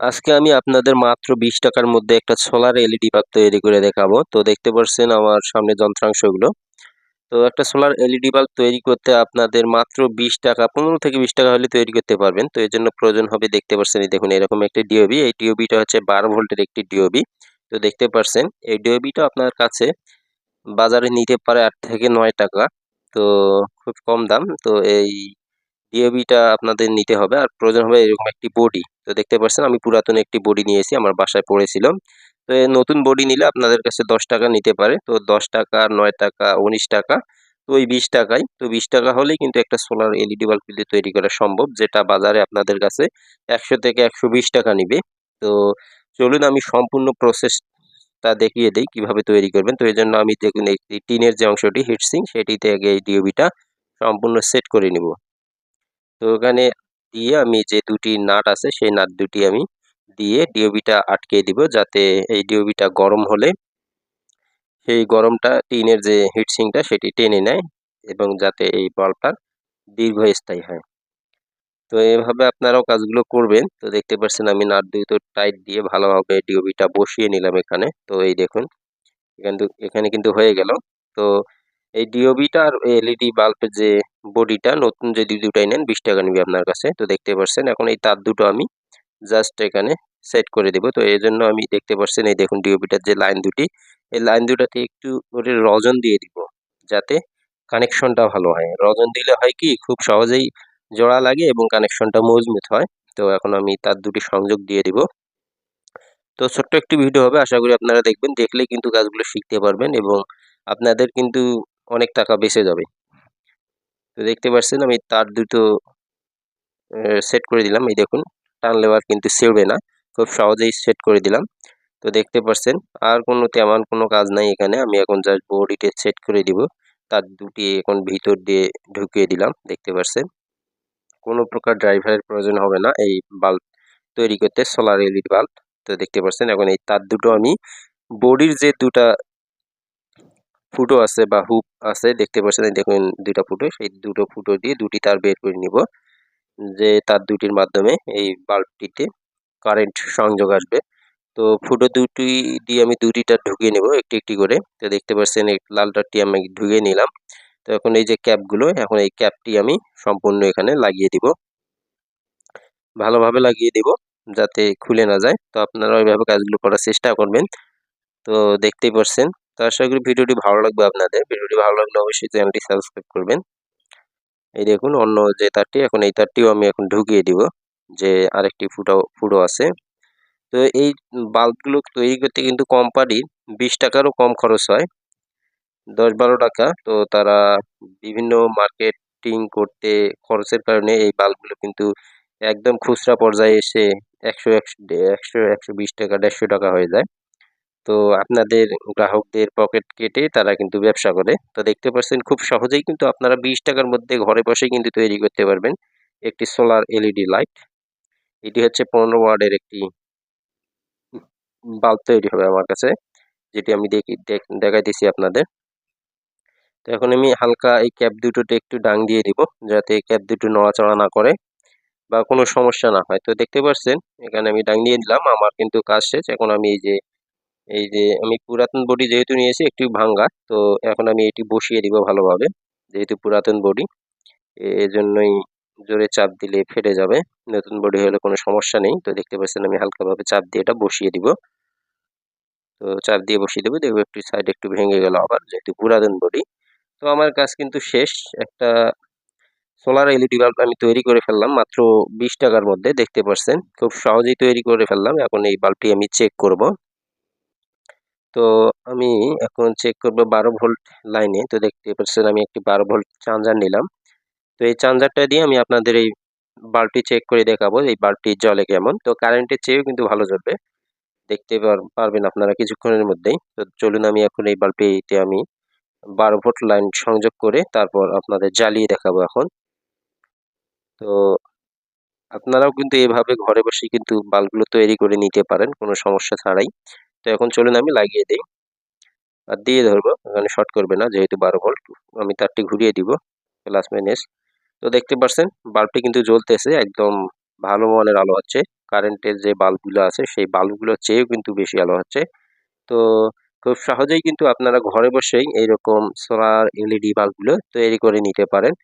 আজকে আমি আপনাদের মাত্র 20 টাকার মধ্যে একটা সোলার এলইডি বাল্ব তৈরি করে দেখাবো। তো দেখতে পাচ্ছেন আমার সামনে যন্ত্রাংশগুলো। তো একটা সোলার এলইডি বাল্ব তৈরি করতে আপনাদের মাত্র 20 টাকা 15 থেকে 20 টাকা হলে তৈরি করতে পারবেন। তো এর জন্য প্রয়োজন হবে দেখতে পাচ্ছেন এই দেখুন এরকম একটি ডিওবি। এই ডিওবিটা হচ্ছে 12 ভোল্টের একটি ডিওবি। তো দেখতে পাচ্ছেন এই ডিওবিটা আপনার কাছে বাজারে নিতে পারে 8 থেকে 9 টাকা। তো খুব কম দাম। তো এই ডিওবিটা আপনাদের নিতে হবে আর প্রয়োজন হবে এরকম একটি বডি। তো দেখতে পাচ্ছেন আমি পুরাতন একটি বডি নিয়েছি, আমার বাসায় পড়েছিল। তো এই নতুন বডি নিলে আপনাদের কাছে 10 টাকা নিতে পারে। তো 10 টাকা, 9 টাকা, 19 টাকা, তো ওই 20 টাকায়। তো 20 টাকা হলেই কিন্তু একটা সোলার এলইডি বাল্ব কিন্তু তৈরি করা সম্ভব, যেটা বাজারে আপনাদের কাছে 100 থেকে 120 টাকা নিবে। তো চলুন আমি সম্পূর্ণ প্রসেসটা দেখিয়ে দেই কিভাবে তৈরি করবেন। তো এজন্য আমি দেখুন এই টিনের যে অংশটি হিটসিঙ্ক সেটিতে আগে এই ডিওবিটা সম্পূর্ণ সেট করে নিব। তো ওখানে দিয়ে আমি যে দুটি নাট আছে সেই নাট দুটি আমি দিয়ে ডিওবিটা আটকে দিব, যাতে এই ডিওবিটা গরম হলে সেই গরমটা টিনের যে হিটসিংটা সেটি টেনে নেয় এবং যাতে এই বাল্বটা দীর্ঘস্থায়ী হয়। তো এভাবে আপনারাও কাজগুলো করবেন। তো দেখতে পাচ্ছেন আমি নাট দুটো টাইট দিয়ে ভালোভাবে ডিওবিটা বসিয়ে নিলাম এখানে। তো এই দেখুন এখানে কিন্তু হয়ে গেল। তো এই ডিওবিটা আর এলইডি বাল্বের যে বডিটা নতুন যদি দুটাই নেন 20 টাকা নিবে আপনার কাছে। তো দেখতে পাচ্ছেন এখন এই তার দুটো আমি জাস্ট এখানে সেট করে দেব। তো এই জন্য আমি দেখতে পাচ্ছেন এই দেখুন ডিওবিটার যে লাইন দুটি, এই লাইন দুটাতে একটু করে রজন দিয়ে দিব, যাতে কানেকশনটা ভালো হয়। রজন দিলে হয় কি খুব সহজেই জোড়া লাগে এবং কানেকশনটা মজবুত হয়। তো এখন আমি তার দুটি সংযোগ দিয়ে দিব। তো ছোট্ট একটি ভিডিও হবে, আশা করি আপনারা দেখবেন, দেখলেই কিন্তু কাজগুলো শিখতে পারবেন এবং আপনাদের কিন্তু অনেক টাকা বেঁচে যাবে। তো দেখতে পাচ্ছেন আমি তার দুটো সেট করে দিলাম। এই দেখুন টানলে আর কিন্তু ছিঁড়বে না, খুব সহজেই সেট করে দিলাম। তো দেখতে পাচ্ছেন আর কোনো তেমন কোনো কাজ নাই এখানে, আমি এখন জাস্ট বডিতে সেট করে দিব। তার দুটি এখন ভিতর দিয়ে ঢুকিয়ে দিলাম। দেখতে পাচ্ছেন কোনো প্রকার ড্রাইভারের প্রয়োজন হবে না এই বাল্ব তৈরি করতে, সোলার এলইডি বাল্ব। তো দেখতে পাচ্ছেন এখন এই তার দুটো আমি বডির যে দুটা ফুটো আছে বা হুক আছে দেখতে পাচ্ছেন, এই দেখুন দুইটা ফুটো, সেই দুটো ফুটো দিয়ে দুটি তার বের করে নিব, যে তার দুটির মাধ্যমে এই বাল্বটিতে কারেন্ট সংযোগ আসবে। তো ফুটো দুটি দিয়ে আমি দুটি তার ঢুকিয়ে নেব একটি একটি করে। তো দেখতে পাচ্ছেন এই লাল তারটি আমি ঢুকিয়ে নিলাম। তো এখন এই যে ক্যাপগুলো, এখন এই ক্যাপটি আমি সম্পূর্ণ এখানে লাগিয়ে দিব, ভালোভাবে লাগিয়ে দিব যাতে খুলে না যায়। তো আপনারা ওইভাবে কাজগুলো করার চেষ্টা করবেন। তো দেখতেই পাচ্ছেন। তো আশা করি ভিডিওটি ভালো লাগবে আপনাদের। ভিডিওটি ভালো লাগলে অবশ্যই চ্যানেলটি সাবস্ক্রাইব করবেন। এই দেখুন অন্য যে তারটি, এখন এই তারটিও আমি এখন ঢুকিয়ে দিব, যে আরেকটি ফুটো আছে। তো এই বাল্বগুলো তৈরি করতে কিন্তু কোম্পানির 20 টাকারও কম খরচ হয়, 10-12 টাকা। তো তারা বিভিন্ন মার্কেটিং করতে খরচের কারণে এই বাল্বগুলো কিন্তু একদম খুচরা পর্যায়ে এসে 100 120 টাকা 150 টাকা হয়ে যায়। তো আপনাদের গ্রাহকদের পকেট কেটে তারা কিন্তু ব্যবসা করে। তো দেখতে পাচ্ছেন খুব সহজেই কিন্তু আপনারা 20 টাকার মধ্যে ঘরে বসেই কিন্তু তৈরি করতে পারবেন একটি সোলার এলইডি লাইট। এটি হচ্ছে 15 ওয়াটের একটি বাল্ব তৈরি হবে আমার কাছে, যেটি আমি দেখাইতেছি আপনাদের। তো এখন আমি হালকা এই ক্যাপ দুটোতে একটু ডাং দিয়ে দিব, যাতে ক্যাপ দুটো নড়াচড়া না করে বা কোনো সমস্যা না হয়। তো দেখতে পাচ্ছেন এখানে আমি ডাং দিয়ে দিলাম, আমার কিন্তু কাজ শেষ। এখন আমি এই যে আমি পুরাতন বডি যেহেতু নিয়েছি একটু ভাঙ্গা, তো এখন আমি এটি বসিয়ে দিব ভালোভাবে, যেহেতু পুরাতন বডি এজন্যই জোরে চাপ দিলে ফেটে যাবে। নতুন বডি হলে কোনো সমস্যা নেই। তো দেখতে পাচ্ছেন আমি হালকাভাবে চাপ দিয়ে এটা বসিয়ে দিব। তো চাপ দিয়ে বসিয়ে দেবো, দেখবো একটু সাইড একটু ভেঙে গেল আবার, যেহেতু পুরাতন বডি। তো আমার কাজ কিন্তু শেষ। একটা সোলার এলইডি বাল্ব আমি তৈরি করে ফেললাম মাত্র 20 টাকার মধ্যে। দেখতে পাচ্ছেন খুব সহজেই তৈরি করে ফেললাম। এখন এই বাল্বটি আমি চেক করব। তো আমি এখন চেক করব 12 ভোল্ট লাইনে। তো দেখতে পাচ্ছেন আমি একটি 12 ভোল্ট চার্জার নিলাম। তো এই চার্জারটা দিয়ে আমি আপনাদের এই বাল্বটি চেক করে দেখাবো এই বাল্বটি জ্বলে কেমন। তো কারেন্টের চেয়েও কিন্তু ভালো জ্বলবে, দেখতে পারবেন আপনারা কিছুক্ষণের মধ্যেই। তো চলুন আমি এখন এই বাল্বটিতে আমি 12 ভোল্ট লাইন সংযোগ করে তারপর আপনাদের জ্বালিয়ে দেখাবো এখন। তো আপনারাও কিন্তু এভাবে ঘরে বসে কিন্তু বাল্বগুলো তৈরি করে নিতে পারেন কোনো সমস্যা ছাড়াই। তো এখন চলুন আমি লাগিয়ে দেই আর দিয়ে ধরবো, এখানে শর্ট করবে না যেহেতু 12 ভোল্ট। আমি তারটি ঘুরিয়ে দিব প্লাস মাইনাস। তো দেখতে পাচ্ছেন বাল্বটি কিন্তু জ্বলতেছে, একদম ভালো মানের আলো হচ্ছে। কারেন্টের যে বাল্বগুলো আছে সেই বাল্বগুলোর চেয়েও কিন্তু বেশি আলো হচ্ছে। তো খুব সহজেই কিন্তু আপনারা ঘরে বসেই এইরকম সোলার এলইডি বাল্বগুলো তৈরি করে নিতে পারেন।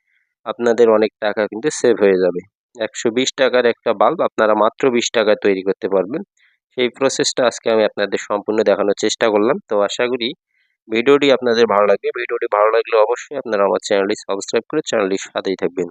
আপনাদের অনেক টাকা কিন্তু সেভ হয়ে যাবে। ১২০ টাকার একটা বাল্ব আপনারা মাত্র ২০ টাকায় তৈরি করতে পারবেন। সেই প্রসেসটা আজকে আমি আপনাদের সম্পূর্ণ দেখানোর চেষ্টা করলাম। তো আশা করি ভিডিওটি আপনাদের ভালো লাগবে। ভিডিওটি ভালো লাগলে অবশ্যই আপনারা আমার চ্যানেলটি সাবস্ক্রাইব করে চ্যানেলটির সাথেই থাকবেন।